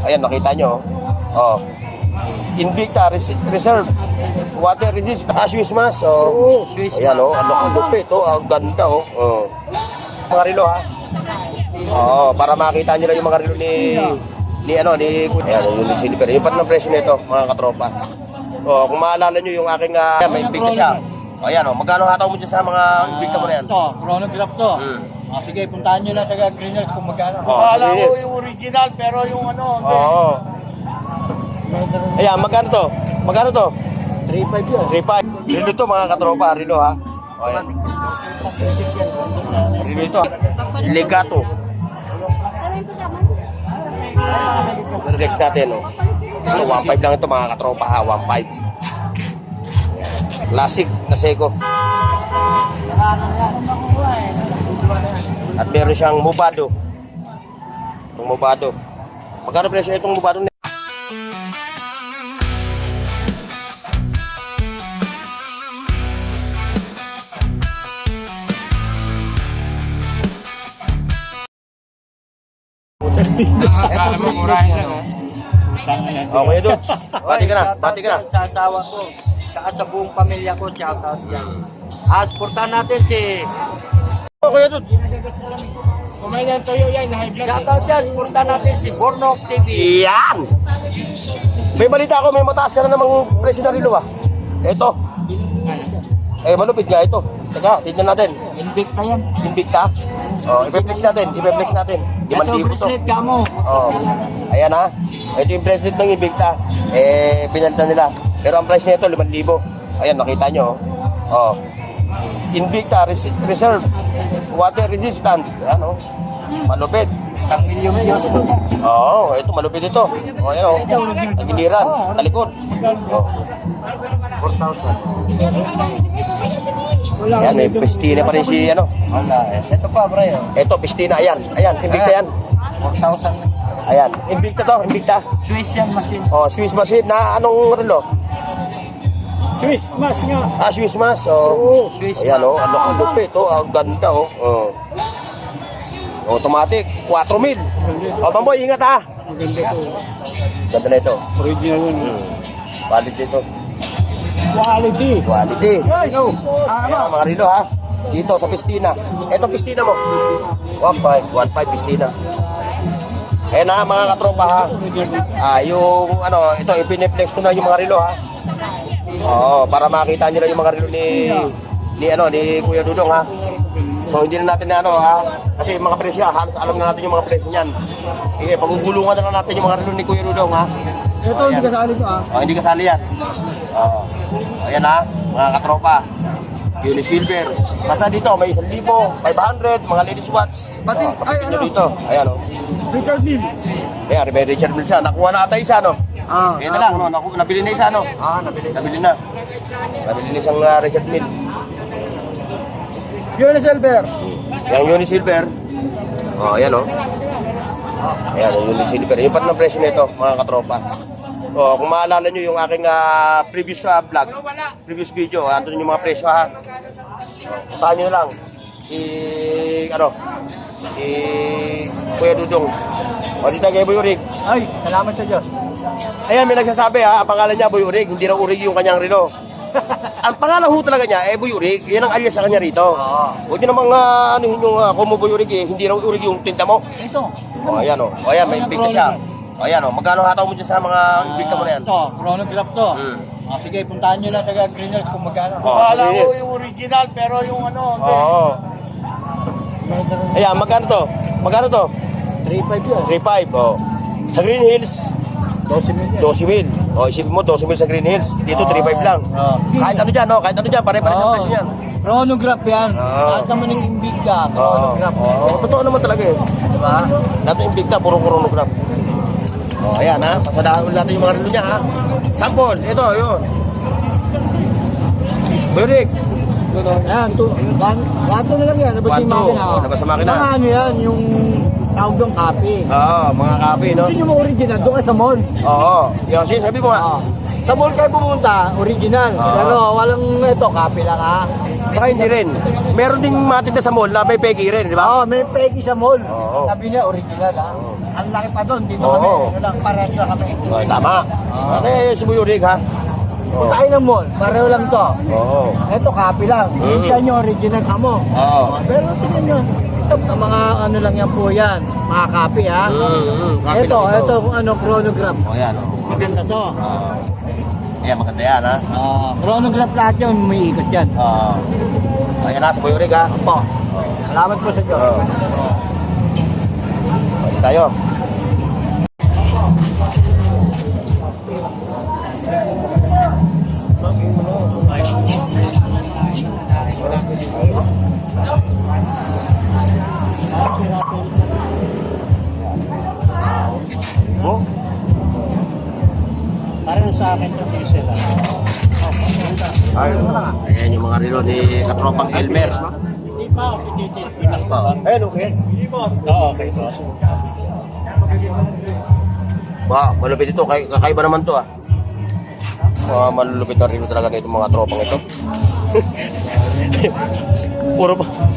Ayan, nakita nyo. Oh. Invicta Reserve. Water resist. Swiss mask. Oh. Ayan, oh. Ano ko, lupit. Oh. Ang ganda, oh. Oh. Mga relo, ha? Oo, para makita nyo lang yung mga relo ni ayan, yung silver. Yung pat ng presyo nito, mga katropa. Oh, kung maalala nyo yung aking may Invicta siya. O ayan, o, magkano hataw mo dyan sa mga Invicta mo na yan? Ito, chronograph to. Sige, puntahan nyo lang sa Green Hills kung magkano. Akala ko yung original, pero yung ano, oo. Ayan, magkano to? Magkano to? 3.5 yun. 3.5. Rilo to, mga katropa, rilo, ha? O ayan. Rilo ito. Legato. Relax natin, o. Ito, 1.5 lang ito, mga katropa, ha? 1.5. Classic na Seiko. At meron siyang Movado. Itong Movado. Magkano presyo itong Movado? Akala mo murahin lang, ha? Okay, Dudes. Bati ka na. Bati ka na. Sa asawa ko, saka sa buong pamilya ko, shoutout yan. Supportahan natin si... Okay, Dudes. Kumain ng toyo yan, high blood. Shoutout yan, supportahan natin si Bornok TV. Yan! May balita ako, may mataas ka na namang presyo na rilo, ah. Ito. Eh, malupit nga ito. Teka, tignan natin. Invicta yan. Invicta. Oh, i-flex natin. I-flex natin. Ito, 5,000 to. bracelet ka mo. Oh. Ayan, ha. Ito yung bracelet ng Invicta. Eh, binalta nila. Pero ang price nito 5,000. Ayan, nakita nyo. Oh. Invicta Reserve. Water resistant. Ayan, oh. Malupit. 1 million views mo. Oo, ito malupit ito. O, ayan, oh. Tagiliran. Talikod. Oh. 4,000. Ayan, may pistina pa rin si, ano. Wala. Ito pa, bro. Ito, pistina. Ayan. Ayan, Invicta yan. 4,000. Ayan. Invicta to, Invicta. Swiss yan machine. Oh, Swiss machine na anong relo? Swiss mask nga. Swiss mask. Oh. Swiss Ayan, oh. mask. Ano ang lupit, oh. Ang ganda, oh. Oh. Automatic, 4,000. O, Bamboy, ingat, ha. Maganda to. Ganda na ito. Original yun. Quality ito. Quality. Quality. No. Ayan, mga relo, ha. Dito, sa pistina. Ito, pistina mo. 1.5. 1.5 pistina. Ayan, ha, mga katropa, ha. Yung, ano, ito, ipiniplex ko na yung mga relo, ha. Oo, para makita nyo lang yung mga relo ni Kuya Dudong, ha. So, hindi na natin na, ano, ha. Kasi yung mga presyo, halos alam na natin yung mga presyo niyan. Sige, pagugulungan na lang natin yung mga relo ni Kuya Dudong, ha. Ito, hindi kasali to, ah. Oh, hindi kasali yan. Oo. Ayan, ha, mga katropa. Uni silver. Basta dito, may 1,500, mga ladies watch. Pati, ay, ano? ano? Dito, ayan, oh. Richard Mill. Ayan, may Richard Mille siya. Nakuha na ata isa, no? Ah. Ayan na lang, no? Nabili na isa, no? Nabili na. Nabili na isang Richard Mille. Yun na silver. Yung Uni silver. Oh, ayan, oh. Ayan, yung Uni silver. Yung pat ng presyo nito, mga katropa. Oh, kung maalala nyo yung aking previous vlog, previous video, andun yung mga presyo, ha. Puntahan nyo na lang. Si Kuya Dudong. O, dito kay Boy Urig. Ay, salamat sa Diyos. Ayan, may nagsasabi, ha, ang pangalan niya Boy Urig, hindi raw Urig yung kanyang relo. Ang pangalan ho talaga niya, Boy Urig, yan ang alias sa kanya rito. Huwag nyo namang, ano yung Kumo Boy Urig, hindi raw Urig yung tinta mo. Ito. O, ayan, o. O, ayan, may Invicta siya. O, ayan, o. Magkano hataw mo dyan sa mga Invicta mo na yan? Ito, chronograph to. Sige, puntahan nyo lang sa Green Hills kung magkano. Akala ko yung original, pero yung ano, Oo. Ayan, magkano to? Magkano to? 3.5 yun. 3.5, o. Sa Green Hills, 12 million. 12,000. O, isipin mo, 12,000 sa Green Hills. Dito, 3.5 lang. Kahit ano dyan, no? Kahit ano dyan, pare-pare sa presyo yan. Chronograph yan. Oo. Lahat naman ng Invicta. Oo. Chronograph. Oo. Totoo naman talaga eh. Diba? Lahat ng Invicta, puro chronograph. O, ayan, ha. Pasadahan ulit natin yung mga relo niya, ha. Sample, ito, yun. Burik. Ayan, wato na lang yan. Nabasa yung Wato. makina. Oo, nabasa yung makina. Mga ano yan, yung tawag doon copy. Oo, mga copy, no? Gusto nyo mo original, doon ka sa mall. Oo. Yung sinasabi mo nga. Sa mall kayo pumunta, original. Oo. Pero walang ito, copy lang ha. Saka hindi rin. Meron ding matinda sa mall na may peki rin, di ba? Oo, may pegi sa mall. Oo. Sabi niya, original ha. Ang laki pa doon, dito Oo. kami. Ano lang, pares na kami. Okay, tama. Okay, sumuyurig ha. Oo. Punta kayo ng mall, pareho lang to. Oo. Ito, copy lang. Hindi siya nyo original ka mo. Oo. Pero tingnan nyo, ito, mga ano lang yan po yan. Mga copy ha. Copy Ito, lang ito, ano, chronograph. O yan, o. Maganda to. Ayan, maganda yan, ha? Chronograph lahat yun, may ikot yan. Ayan na, sumuyurig, ha? Opo. Salamat po sa Diyos. Oo. Balik tayo. Oh, Parang sa akin yung diesel ha. ayan yung mga relo ni katropang Elmer. Hindi pa, hindi pa. Ayan, okay. Oo, okay. So, Ba, malupit ito. Kakaiba naman to, ah. Mga malulupit na relo talaga nito mga tropang ito.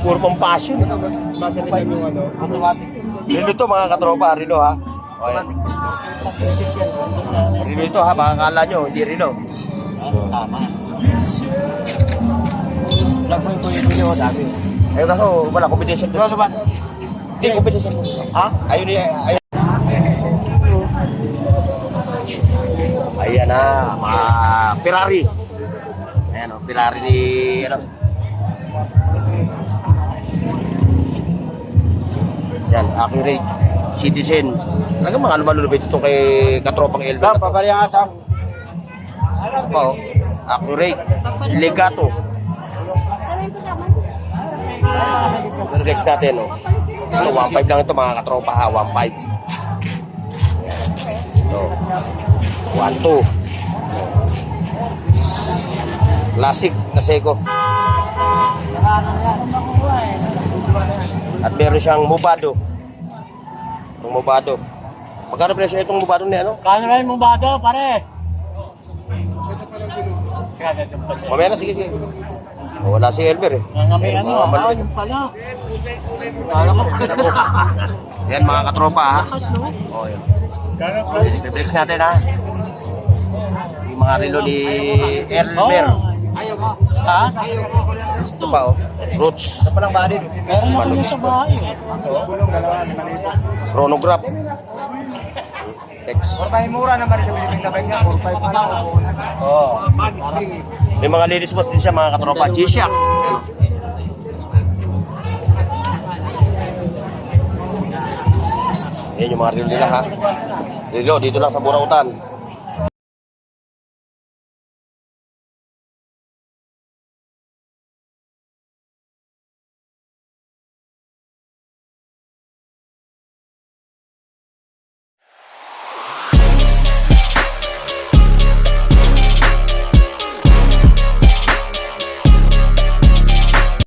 puro pang passion. magaling pa yung ano, automatic. Relo to mga katropa, relo, ha? O, ayan. Relo ito, ha? Baka kala nyo, hindi relo. Tama. Lag mo yung tuloy-tuloy ko dami. Ayun kaso, wala, competition to. Ano ba? Hindi, competition. Ha? Ayun, ayun. Ayan na, mga Ferrari. Ayan o, Ferrari ni, ano. Yan, Accurate, Citizen. Talagang mga malulupit ito kay katropang Elmer. Paparehas ha. Ano pa o? Accurate, Legato. Relax natin o. Ano, 1.5 lang ito mga katropa ha, 1.5. Ito. 1.2. Classic na Seiko. At meron siyang Movado. Itong Movado. Magkano presyo itong Movado ni ano? Kano rin mong bago, pare? Mamaya na, sige, sige. Oh, wala si Elmer eh. Nangamay Ayun, ano, mga malupit. yung pala. Kala ko. Yan mga katropa ha. Oh, yan. Bibreaks natin ha. Yung mga relo ni Elmer. Ayaw mo. Ha? Ito pa oh. Roots. Ito palang body. Meron na kami sa bahay. Chronograph. Next. 4-5 mura naman rin yung bilibing na niya. 4-5 pa lang. Oh. May mga ladies boss din siya mga katropa. G-Shock. Yan yung mga relo nila ha. Relo dito lang sa Burautan.